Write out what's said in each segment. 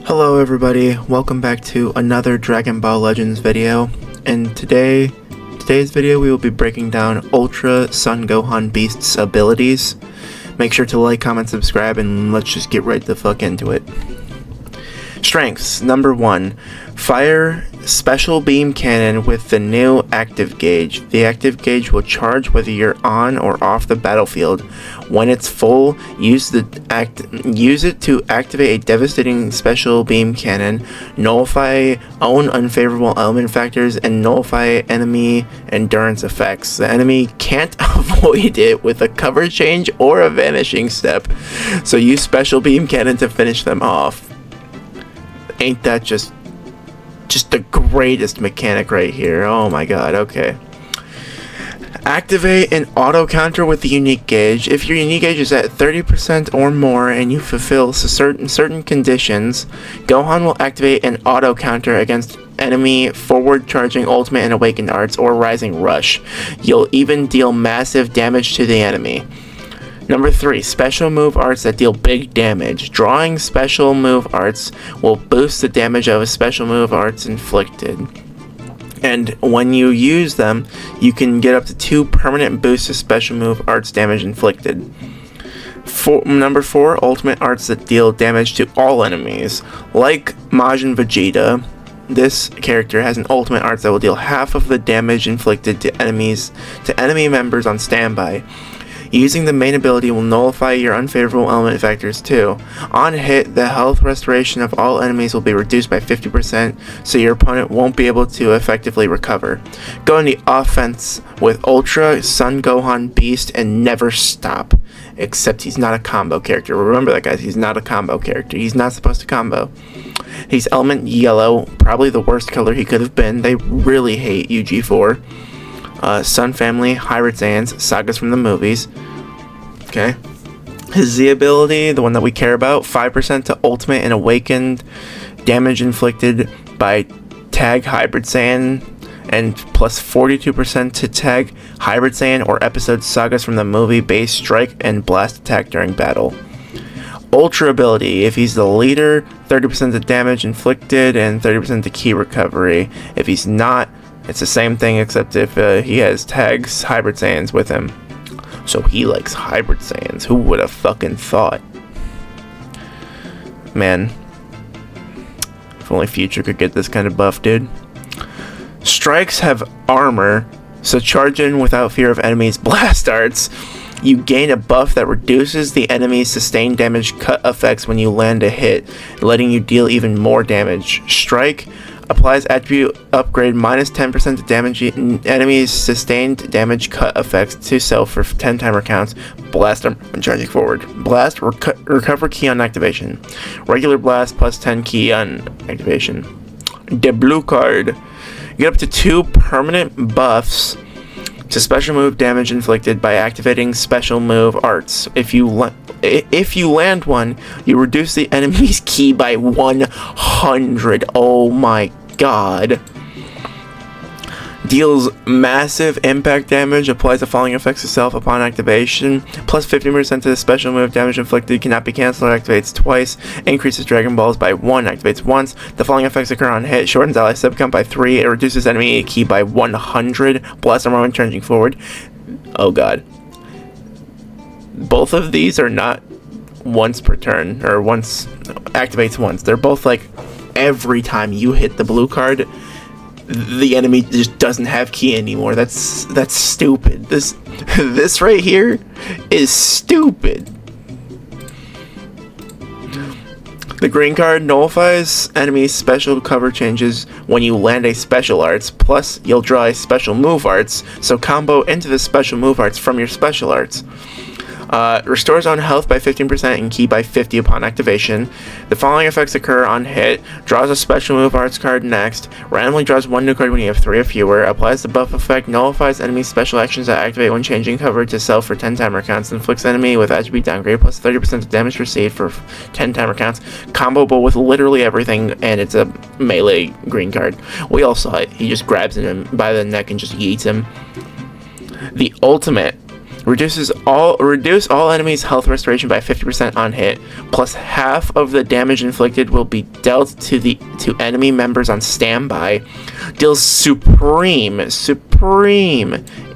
Hello everybody, welcome back to another Dragon Ball Legends video, and today's video we will be breaking down Ultra Sun Gohan Beast's abilities. Make sure to like, comment, subscribe, and let's just get right the fuck into it. Strengths. Number 1. Fire Special Beam Cannon with the new active gauge. The active gauge will charge whether you're on or off the battlefield. When it's full, use it to activate a devastating special beam cannon, nullify own unfavorable element factors, and nullify enemy endurance effects. The enemy can't avoid it with a cover change or a vanishing step, so use special beam cannon to finish them off. Ain't that just the greatest mechanic right here? Oh my god, okay. Activate an auto counter with the unique gauge. If your unique gauge is at 30% or more and you fulfill certain conditions, Gohan will activate an auto counter against enemy forward charging ultimate and awakened arts or rising rush. You'll even deal massive damage to the enemy. Number 3. Special move arts that deal big damage. Drawing special move arts will boost the damage of a special move arts inflicted. And when you use them, you can get up to 2 permanent boosts of special move arts damage inflicted. Number 4. Ultimate arts that deal damage to all enemies. Like Majin Vegeta, this character has an ultimate arts that will deal half of the damage inflicted to enemy members on standby. Using the main ability will nullify your unfavorable element factors too. On hit, the health restoration of all enemies will be reduced by 50%, so your opponent won't be able to effectively recover. Go on the offense with Ultra Sun Gohan Beast and never stop. Except he's not a combo character. Remember that, guys. He's not a combo character. He's not supposed to combo. He's element yellow, probably the worst color he could have been. They really hate UG4. Sun Family, Hybrid Saiyans, sagas from the movies. Okay. His Z ability, the one that we care about, 5% to ultimate and awakened damage inflicted by tag Hybrid Saiyan, and plus 42% to tag Hybrid Saiyan or episode sagas from the movie base strike and blast attack during battle. Ultra ability, if he's the leader, 30% to damage inflicted and 30% to ki recovery. If he's not, it's the same thing except if he has tags Hybrid Saiyans with him. So he likes Hybrid Saiyans. Who would have fucking thought? Man. If only Future could get this kind of buff, dude. Strikes have armor, so charge in without fear of enemies' blast arts. You gain a buff that reduces the enemy's sustained damage cut effects when you land a hit, letting you deal even more damage. Strike applies attribute upgrade minus 10% to damage enemies' sustained damage cut effects to self for 10 timer counts. Blast when charging forward. Blast recover ki on activation. Regular blast plus 10 ki on activation. The blue card. You get up to 2 permanent buffs to special move damage inflicted by activating special move arts. If you land one, you reduce the enemy's ki by 100. Oh my god. Deals massive impact damage, applies the following effects to self upon activation, plus 50% to the special move damage inflicted, cannot be cancelled, activates twice, increases Dragon Balls by 1, activates once, the following effects occur on hit, shortens ally sub count by 3, it reduces enemy ki by 100, blast armor when charging forward. Oh god. Both of these are not once per turn, or once, activates once. They're both like every time you hit the blue card, the enemy just doesn't have ki anymore. That's stupid. This right here is stupid. The green card nullifies enemy special cover changes when you land a special arts, plus you'll draw a special move arts, so combo into the special move arts from your special arts. Restores on health by 15% and ki by 50 upon activation. The following effects occur on hit. Draws a special move arts card next. Randomly draws 1 new card when you have 3 or fewer. Applies the buff effect. Nullifies enemy special actions that activate when changing cover to self for 10 timer counts. Inflicts enemy with attribute downgrade plus 30% of damage received for 10 timer counts. Comboable with literally everything, and it's a melee green card. We all saw it. He just grabs him by the neck and just yeets him. The ultimate Reduce all enemies' health restoration by 50% on hit, plus half of the damage inflicted will be dealt to enemy members on standby. Deals supreme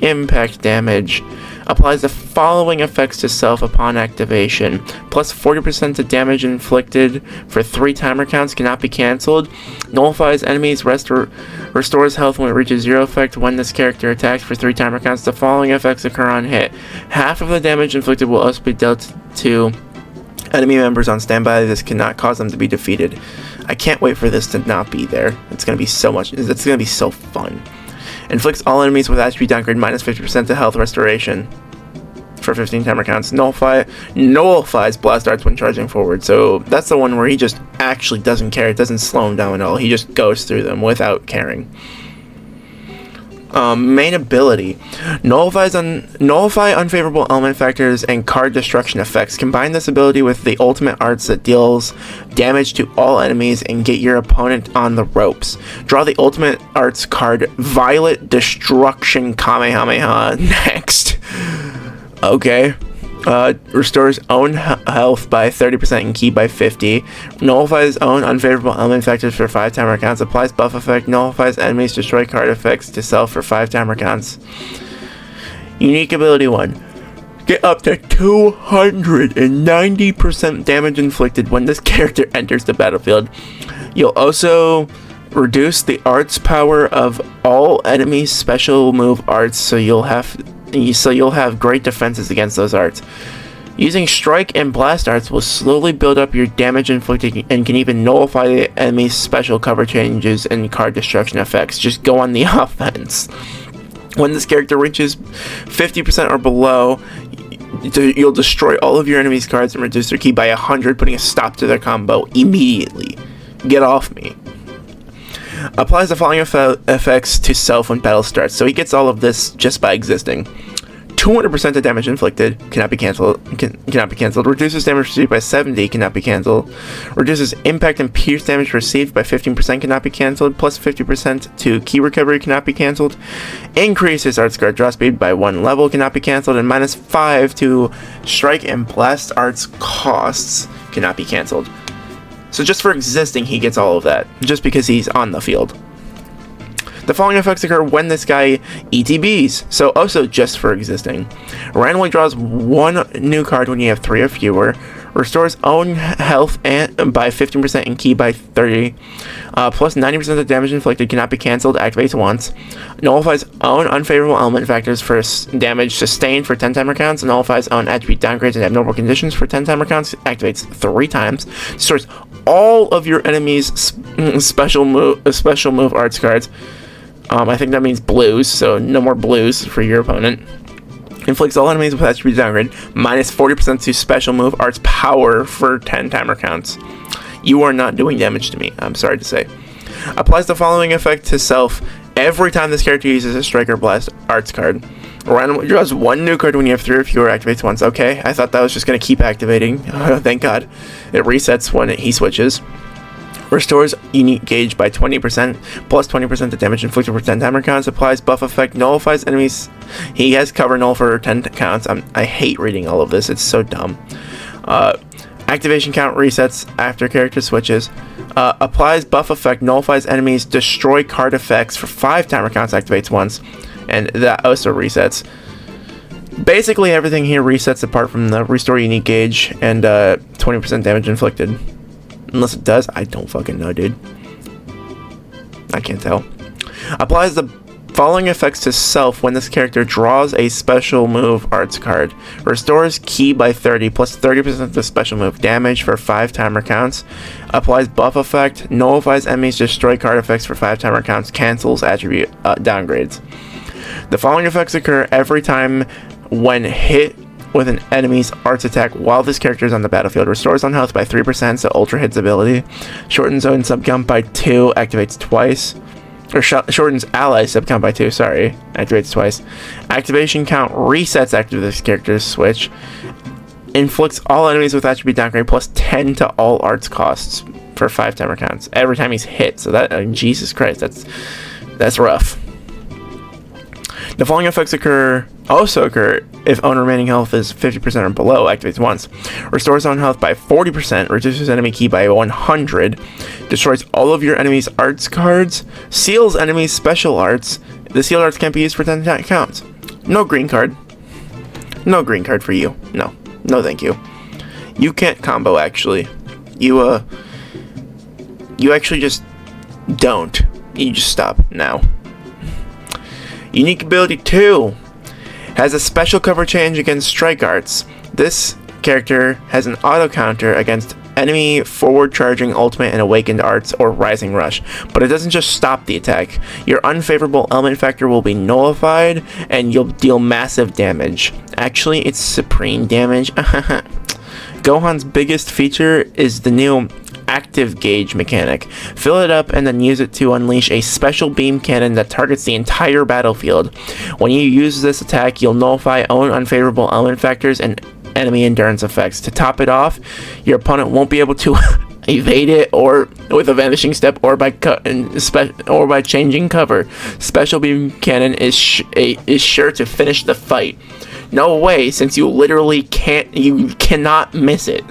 impact damage. Applies the following effects to self upon activation. Plus 40% to damage inflicted for 3 timer counts, cannot be cancelled. Nullifies enemies, restores health when it reaches 0 effect when this character attacks for 3 timer counts. The following effects occur on hit. Half of the damage inflicted will also be dealt to enemy members on standby. This cannot cause them to be defeated. I can't wait for this to not be there. It's going to be so much. It's going to be so fun. Inflicts all enemies with attribute downgrade minus 50% to health restoration for 15 timer counts. Nullifies blast darts when charging forward. So that's the one where he just actually doesn't care. It doesn't slow him down at all. He just goes through them without caring. Main ability. Nullify unfavorable element factors and card destruction effects. Combine this ability with the ultimate arts that deals damage to all enemies and get your opponent on the ropes. Draw the ultimate arts card Violet Destruction Kamehameha next. Okay. Restores own health by 30% and ki by 50. Nullifies own unfavorable element factors for 5 timer counts. Applies buff effect. Nullifies enemies destroy card effects to self for 5 timer counts. Unique ability 1. Get up to 290% damage inflicted when this character enters the battlefield. You'll also reduce the arts power of all enemies' special move arts, so you'll have great defenses against those arts. Using strike and blast arts will slowly build up your damage inflicted and can even nullify the enemy's special cover changes and card destruction effects. Just go on the offense. When this character reaches 50% or below, you'll destroy all of your enemy's cards and reduce their ki by 100, putting a stop to their combo immediately. Get off me. Applies the following effects to self when battle starts. So he gets all of this just by existing. 200% of damage inflicted, cannot be cancelled. Reduces damage received by 70, cannot be cancelled. Reduces impact and pierce damage received by 15%, cannot be cancelled. Plus 50% to ki recovery, cannot be cancelled. Increases arts card draw speed by 1 level, cannot be cancelled. And minus 5 to strike and blast arts costs, cannot be cancelled. So just for existing, he gets all of that, just because he's on the field. The following effects occur when this guy ETBs, so also just for existing. Randomly draws 1 new card when you have 3 or fewer. Restores own health by 15% and ki by 30. Plus 90% of damage inflicted, cannot be cancelled, activates once. Nullifies own unfavorable element factors for damage sustained for 10 timer counts. Nullifies own attribute downgrades and abnormal conditions for 10 timer counts, activates 3 times. Destroys all of your enemies' special move arts cards. I think that means blues, so no more blues for your opponent. Inflicts all enemies with attribute downgrade, minus 40% to special move arts power for 10 timer counts. You are not doing damage to me, I'm sorry to say. Applies the following effect to self every time this character uses a strike or blast arts card. Randomly draws 1 new card when you have 3 or fewer, activates once. Okay, I thought that was just going to keep activating. Thank God. It resets when he switches. Restores unique gauge by 20%, plus 20% to damage inflicted for 10 timer counts. Applies buff effect, nullifies enemies. He has cover null for 10 counts. I hate reading all of this, it's so dumb. Activation count resets after character switches. Applies buff effect, nullifies enemies, destroy card effects for 5 timer counts, activates once. And that also resets. Basically everything here resets apart from the restore unique gauge and 20% damage inflicted. Unless it does, I don't fucking know, dude. I can't tell. Applies the following effects to self when this character draws a special move arts card. Restores ki by 30, plus 30% of the special move damage for 5 timer counts. Applies buff effect, nullifies enemies destroy card effects for 5 timer counts, cancels attribute downgrades. The following effects occur every time when hit with an enemy's arts attack while this character is on the battlefield. Restores on health by 3%, so ultra hits ability. Shortens own subcount by 2, activates twice. Or shortens ally subcount by 2, sorry. Activates twice. Activation count resets after this character's switch. Inflicts all enemies with attribute downgrade plus 10 to all arts costs for 5 timer counts every time he's hit. So that, Jesus Christ, that's rough. The following effects also occur if own remaining health is 50% or below, activates once. Restores own health by 40%, reduces enemy ki by 100, destroys all of your enemy's arts cards, seals enemy's special arts. The sealed arts can't be used for 10 attack counts. No green card. No green card for you. No. No thank you. You can't combo, actually. You actually just don't. You just stop now. Unique ability 2 has a special cover change against strike arts. This character has an auto counter against enemy forward charging ultimate and awakened arts or rising rush, but it doesn't just stop the attack. Your unfavorable element factor will be nullified and you'll deal massive damage. Actually, it's supreme damage. Gohan's biggest feature is the new active gauge mechanic. Fill it up and then use it to unleash a special beam cannon that targets the entire battlefield. When you use this attack, you'll nullify own unfavorable element factors and enemy endurance effects. To top it off, your opponent won't be able to evade it or with a vanishing step or by changing cover. Special beam cannon is sure to finish the fight. No way, since you literally cannot miss it.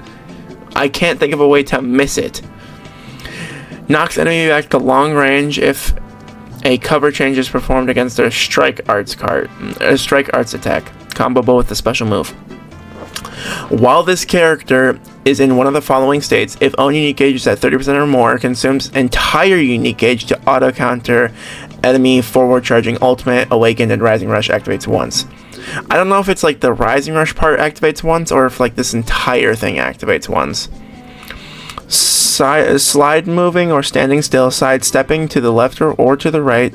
I can't think of a way to miss it. Knocks enemy back to long range if a cover change is performed against their strike arts attack. Comboable with the special move. While this character is in one of the following states, if own unique gauge is at 30% or more, consumes entire unique gauge to auto counter enemy forward charging ultimate, awakened, and rising rush activates once. I don't know if it's like the rising rush part activates once or if like this entire thing activates once. Slide moving or standing still, sidestepping to the left or to the right,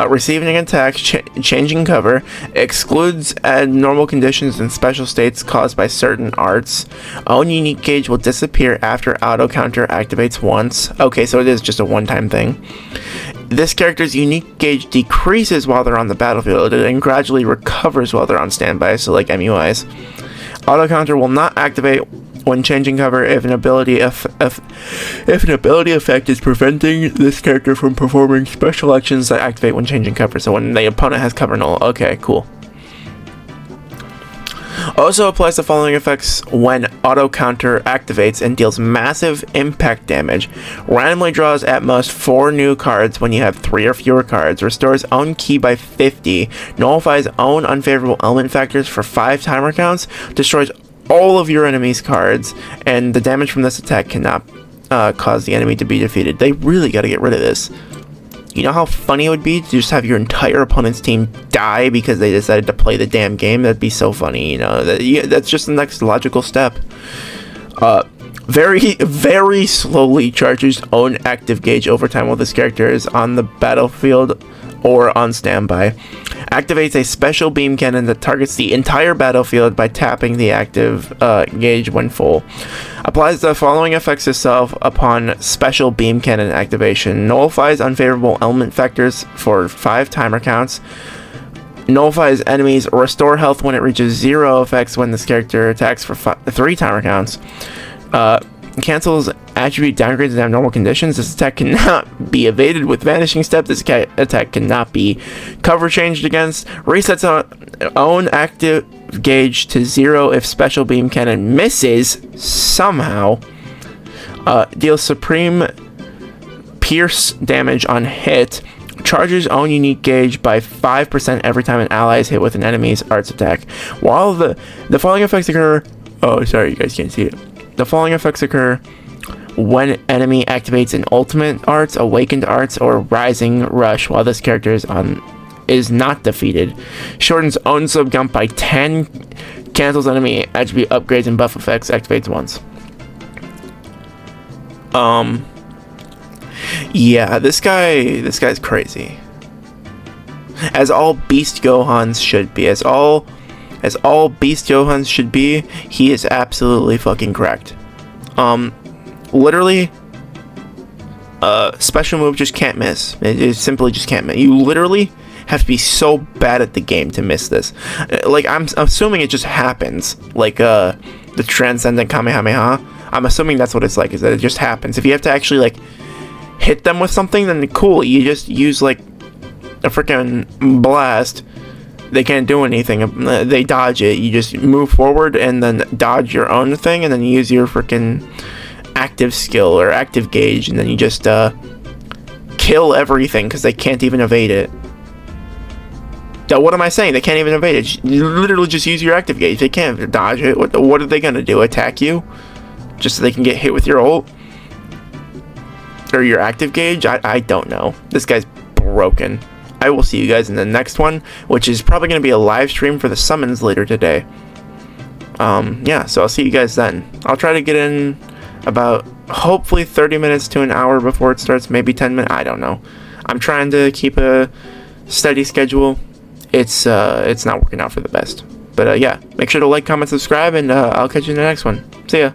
receiving attacks, changing cover, excludes abnormal conditions and special states caused by certain arts. Own unique gauge will disappear after auto counter activates once. Okay, so it is just a one-time thing. This character's unique gauge decreases while they're on the battlefield and gradually recovers while they're on standby, so like MUIs. Auto counter will not activate when changing cover if an ability effect is preventing this character from performing special actions that activate when changing cover. So when the opponent has cover null. Okay, cool. Also applies the following effects when auto counter activates and deals massive impact damage. Randomly draws at most 4 new cards when you have 3 or fewer cards. Restores own ki by 50. Nullifies own unfavorable element factors for 5 timer counts. Destroys all of your enemy's cards, and the damage from this attack cannot cause the enemy to be defeated. They really got to get rid of this. You know how funny it would be to just have your entire opponent's team die because they decided to play the damn game? That'd be so funny, you know. That's just the next logical step. Very, very slowly charges own active gauge over time while this character is on the battlefield or on standby. Activates a special beam cannon that targets the entire battlefield by tapping the active gauge when full. Applies the following effects itself upon special beam cannon activation. Nullifies unfavorable element factors for 5 timer counts. Nullifies enemies restore health when it reaches 0 effects when this character attacks for 3 timer counts. Cancels attribute downgrades and abnormal conditions. This attack cannot be evaded with vanishing step. This attack cannot be cover changed against. Resets own active gauge to 0 if special beam cannon misses somehow. Deals supreme pierce damage on hit. Charges own unique gauge by 5% every time an ally is hit with an enemy's arts attack. While the following effects occur... Oh, sorry, you guys can't see it. The following effects occur when enemy activates an ultimate arts, awakened arts, or rising rush while this character is not defeated. Shortens own sub jump by 10. Cancels enemy attribute upgrades and buff effects. Activates once. Yeah, this guy's crazy. As all Beast Gohans should be. As all Beast Gohans should be, he is absolutely fucking correct. Literally, special move just can't miss. It simply just can't miss. You literally have to be so bad at the game to miss this. Like, I'm assuming it just happens. Like, the Transcendent Kamehameha. I'm assuming that's what it's like, is that it just happens. If you have to actually, like, hit them with something, then cool. You just use, like, a freaking blast They can't do anything. They dodge it. You just move forward and then dodge your own thing, and then use your freaking active skill or active gauge, and then you just kill everything because they can't even evade it. Now, what am I saying? They can't even evade it. You literally just use your active gauge. They can't dodge it. What are they gonna do? Attack you? Just so they can get hit with your ult? Or your active gauge? I don't know. This guy's broken. I will see you guys in the next one, which is probably going to be a live stream for the summons later today. Yeah, so I'll see you guys then. I'll try to get in about, hopefully 30 minutes to an hour before it starts, maybe 10 minutes, I don't know. I'm trying to keep a steady schedule. It's not working out for the best. But yeah, make sure to like, comment, subscribe, and I'll catch you in the next one. See ya.